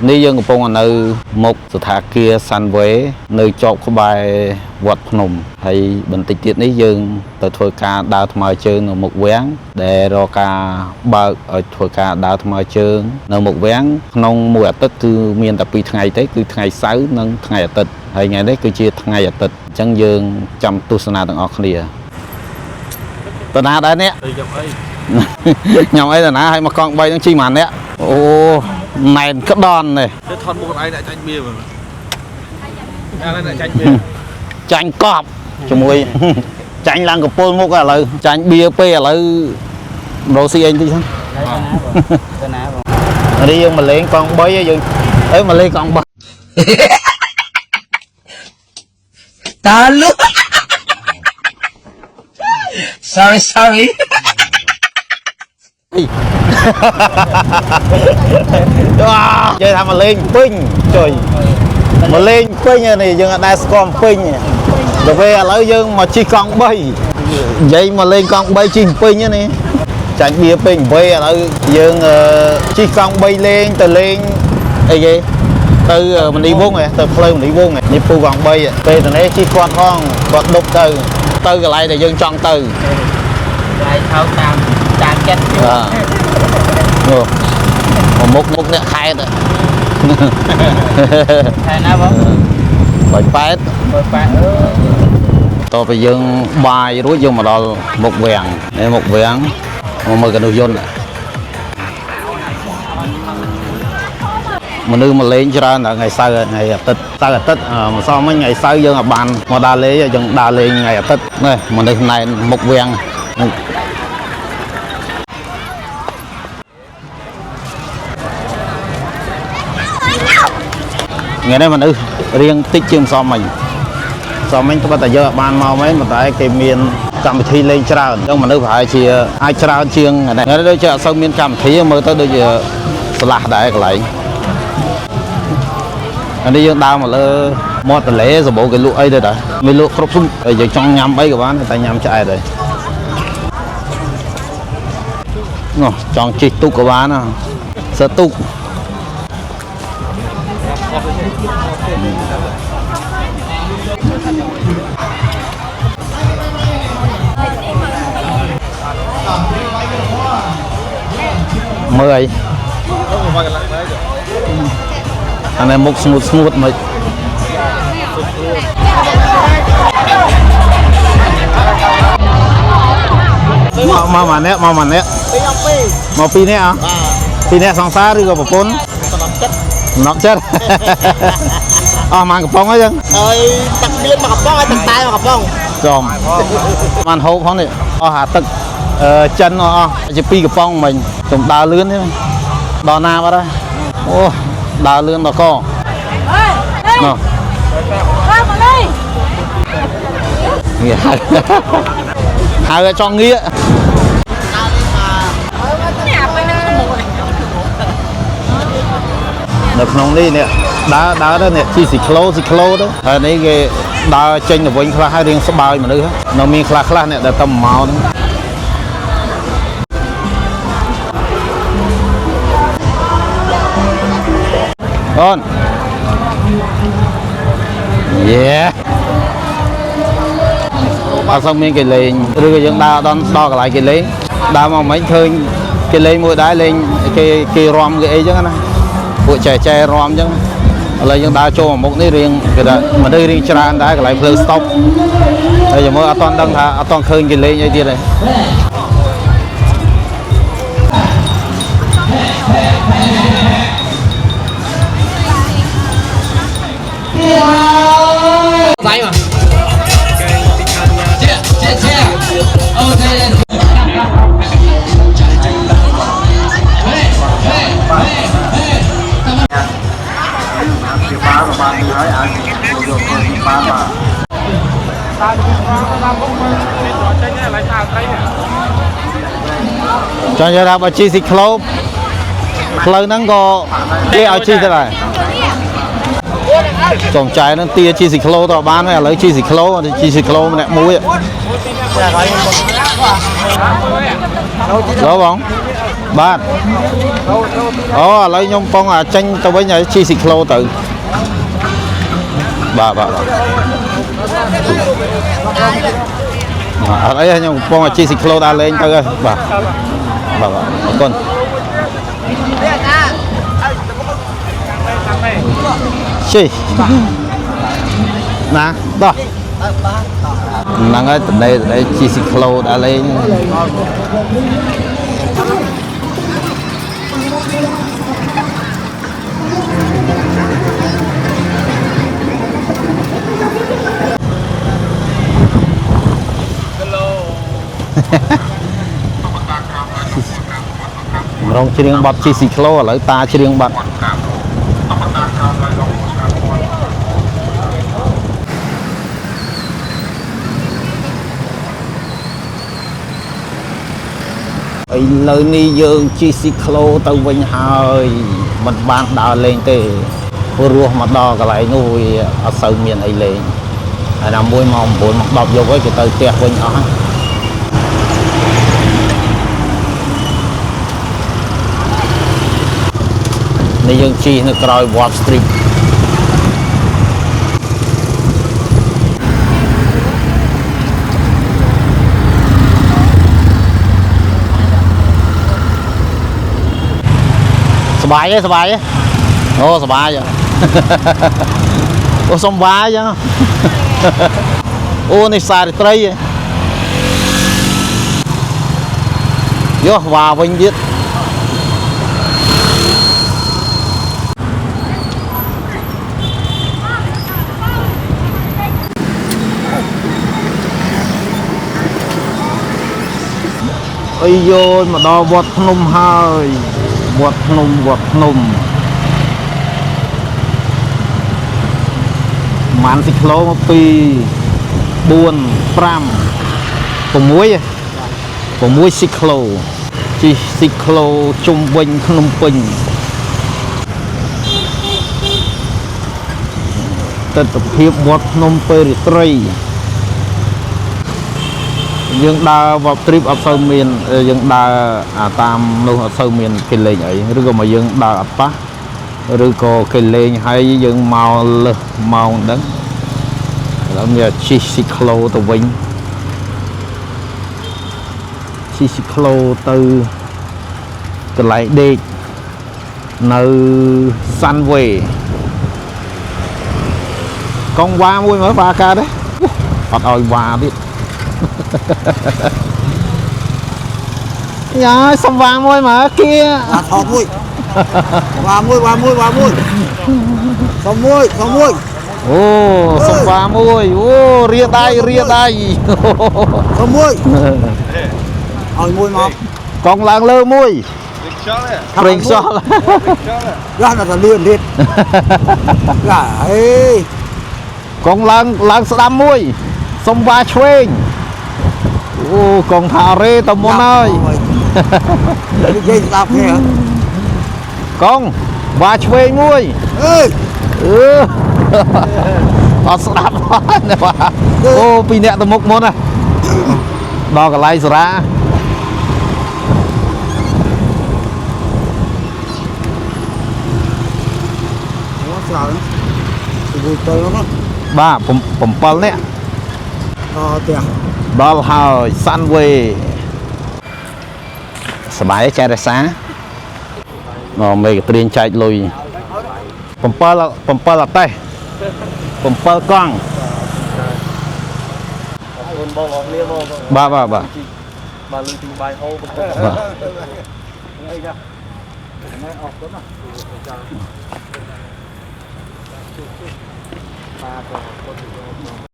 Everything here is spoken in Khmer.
នេះយើងកំពុងនៅមុខស្ថាគារសាន់វេនៅជាប់ក្បែរវត្តភ្នំហើយបន្តិចទៀតនេះយើងទៅធ្វើការដើរថ្មើរជើងនៅមុខវាំងដែលរកការបើកឲ្យធ្វើការដើរថ្មើរជើងនៅមុខវាំងក្នុងមួយអាទិត្យគឺមានតែ2ថ្ងៃទេគឺថ្ងៃសៅរ៍និងថ្ងៃអាទិត្យហើយថ្ងៃនេះគឺជាថ្ងៃអាទិត្យអញ្ចឹងយើងចាំទស្សនាទាំងអស់គ្នាតើណាដែរនេះខ្ញុំអីតើណាឲ្យមកកង់3នឹងជីប៉ុន្មានអ្នកអូណែនក្ដន់នេះទៅថតមុខខ្លួនឯងដាក់ចាញ់បៀមើលអានេះដាក់ចាញ់បៀចាញ់កប់ជាមួយចាញ់ឡើងកពុលមុខឥឡូវចាញ់បៀពេឥឡូវរកស៊ីអីតិចហ្នឹងទៅណាបងនេះយើងមកលេងកង់3ហើយយើងមកលេងកង់3តាលុ sorry និយាយថាមកលេងពេញចុយមកលេងពេញនេះយើងអត់ដែលស្គាល់ពេញដល់ពេលឥឡូវយើងមកជិះកង់3និយាយមកលេងកង់3ជិះពេញនេះចាញ់បៀពេញ8ឥឡូវយើងជិះកង់3លេងទៅលេងអីគេទៅមនីវងទៅផ្លូវមនីវងនេះពូកង់3ពេលទៅនេះជិះគាត់ផងគាត់ដប់ទៅកន្លែងដែលយើងចង់ទៅកន្លែងថោកតាមចិត្តអូមុខអ្នកខេតខេណាបងបើ8តទៅយើងបាយរួចយើងមកដល់មុខវាំងនេះមុខវាំងមកមើលកណ្ដុះយន្តមនុស្សមកលេងច្រើនដល់ថ្ងៃសៅរ៍ថ្ងៃអាទិត្យម្សិលមិញថ្ងៃសៅរ៍យើងអាចបានមកដើរលេងយើងដើរលេងថ្ងៃអាទិត្យនេះមនុស្សណែនមុខវាំងថ្ងៃនេះមនុស្សរៀងតិចជាងម្សិលមិញត្បិតតែយើងអាចបានមកមែនប៉ុន្តែគេមានកម្មវិធីលេងច្រើនអញ្ចឹងមនុស្សប្រហែលជាអាចច្រើនជាងថ្ងៃនេះដូចជាអត់សូវមានកម្មវិធីមើលទៅដូចជាស្លាស់ដែរកន្លែងនេះយើងដើរមកលើមាត់ទន្លេសម្បូរគេលក់អីទៅដែរមានលក់គ្រប់គ្រប់យើងចង់ញ៉ាំអីក៏បានតែញ៉ាំឆ្អែតដែរនោះចង់ជិះទូកក៏បានសើទូកមើលអីអានេះមុខស្ងួតមិនមកម៉ាអ្នកមក2នាក់2នាក់សង្សារឬក៏ប្រពន្ធសំណប់ចិត្តអស់មកកំប៉ុងអីចឹងហើយទឹកមានមកកំប៉ុងហើយទឹកតែមកកំប៉ុងចំបានហូបផងនេះអស់អាទឹកចិនអស់ជា2កំប៉ុងមិញខ្ញុំដើរលឿនទេដល់ណាបាត់ហើយអូដើរលឿនដល់កណោះងាហៅចង់ងានៅក្នុងនេះដើរទៅនេះជីស៊ីក្លូទៅហើយនេះគេដើរចេញទៅវិញខ្លះហើយរៀងស្បើយមនុស្សនៅមានខ្លះនេះដែលទៅមកហ្នឹងអូនអត់សូវមានគេលេងឬក៏យើងដើរដល់កន្លែងគេលេងដើរមកមិនឃើញគេលេងមួយដែរលេងគេរំគេអីចឹងណាពួកចែរំអញ្ចឹងឥឡូវយើងដើរចូលមុខនេះរៀងគេថាមនុស្សរៀងច្រើនដែរកន្លែងភ្លើងស្តុបហើយយើងមើលអត់ទាន់ដឹងថាអត់ទាន់ឃើញគេលេងអីទៀតទេស្អីមកជាអូខេបានហើយអាចយកខ្លួនបានបាទចង់យកថាបើជីស៊ីក្លូបផ្លូវហ្នឹងក៏គេឲ្យជីទៅដែរចំចាយហ្នឹងទាជីស៊ីក្លូទៅបានហើយឥឡូវជីស៊ីក្លូម្នាក់មួយឡូបង បាទអូឥឡូវខ្ញុំពងចេញទៅវិញឲ្យជីស៊ីក្លូទៅបាទអត់អីខ្ញុំពងជីស៊ីក្លូដើរលេងទៅហើយបាទអរគុណជីណាដោះហ្នឹងហើយតំណេជីស៊ីក្លូដើរលេងរងច្រៀងបទជីស៊ីក្លូឥឡូវតាច្រៀងបទឥឡូវនេះយើងជីស៊ីក្លូទៅវិញហើយមិនបានដើរលេងទេព្រោះមកដល់កន្លែងនោះវាអត់សូវមានអីលេងហើយដល់1 ម៉ោង 9 ម៉ោង 10 យកហើយគេទៅផ្ទះវិញអស់ហើយនេះយើងជិះនៅក្រោយ Wall Street សบายទេអូសบายអូសុំវាយចឹងអូនេះសារីត្រីយោវ៉ាវិញទៀតអីយោមកដល់វត្តភ្នំហើយវត្តភ្នំម៉ានស៊ីក្លូមកពី4 5 6ស៊ីក្លូជីស៊ីក្លូជុំវិញភ្នំពេញទិដ្ឋភាពវត្តភ្នំពេលរាត្រីយើងដើរវត្តទ្រីបអត់សូវមានយើងដើរតាមនោះអត់សូវមានគេលេងអីឬក៏មកយើងដើរអត់ប៉ះឬក៏គេលេងហើយយើងមកលើសម៉ោងហ្នឹងឥឡូវមានជីស៊ីក្លូទៅវិញជីស៊ីក្លូទៅកន្លែងដេកនៅ Sunway កងវ៉ាមួយមើលវ៉ាកើតទេអត់ឲ្យវ៉ាទៀតយ៉ាសុំវ៉ាមួយមើលគៀថតមួយវ៉ាមួយសុំមួយអូសុំវ៉ាមួយអូរៀដៃសុំមួយឲ្យមួយមកកងឡើងលើមួយព្រេងខ្យល់យ៉ាដល់តែលឿនទៀតយ៉ាអេកងឡើងស្ដាំមួយសុំវ៉ាឆ្វេងអូកងថារេតមុនហើយនិយាយស្ដាប់គ្នាកងវ៉ាឆ្វេងមួយអត់ស្ដាប់អូពីអ្នកទៅមុខមុនណាដល់កន្លែងសារាស្រាលទៅមកបាទ7នាក់ផ្ទះដល់ហើយ Sunway សบายចែករសាមេកត្រៀងចែកលុយ7អតេះ7កង់បងអស់គ្នាបងបាទលើទីបាយហូបបាទអីចាអស់គាត់ណាចា